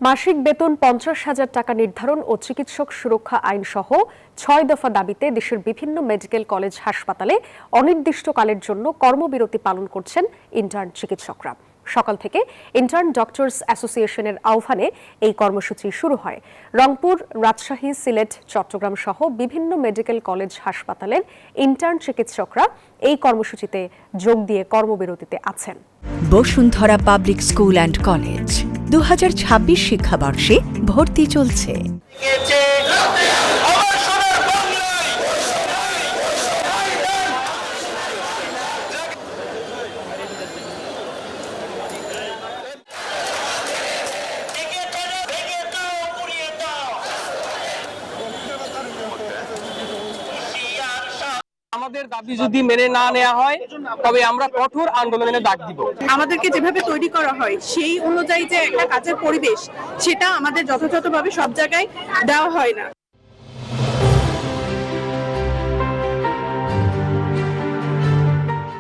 মাসিক বেতন 50,000 টাকা নির্ধারণ ও চিকিৎসক সুরক্ষা আইন সহ 6 দফা দাবিতে দেশের বিভিন্ন মেডিকেল কলেজ হাসপাতালে অনির্দিষ্টকালের জন্য কর্মবিরতি পালন করছেন ইন্টার্ন চিকিৎসকরা। সকাল থেকে ইন্টার্ন ডক্টরস অ্যাসোসিয়েশনের আহ্বানে এই কর্মসূচি শুরু হয়। রংপুর, রাজশাহী, সিলেট, চট্টগ্রাম সহ বিভিন্ন মেডিকেল কলেজ হাসপাতালের ইন্টার্ন চিকিৎসকরা এই কর্মসূচিতে যোগ দিয়ে কর্মবিরতিতে আছেন। Bashundhara public school and college 2026 শিক্ষাবর্ষে ভর্তি চলছে। আমাদের দাবি যদি মেনে না নেওয়া হয় তবে আমরা কঠোর আন্দোলনের ডাক দিব। আমাদেরকে যেভাবে তৈরি করা হয় সেই অনুযায়ী যে একটা কাজের পরিবেশ, সেটা আমাদের যথাযথভাবে সব জায়গায় দেওয়া হয় না।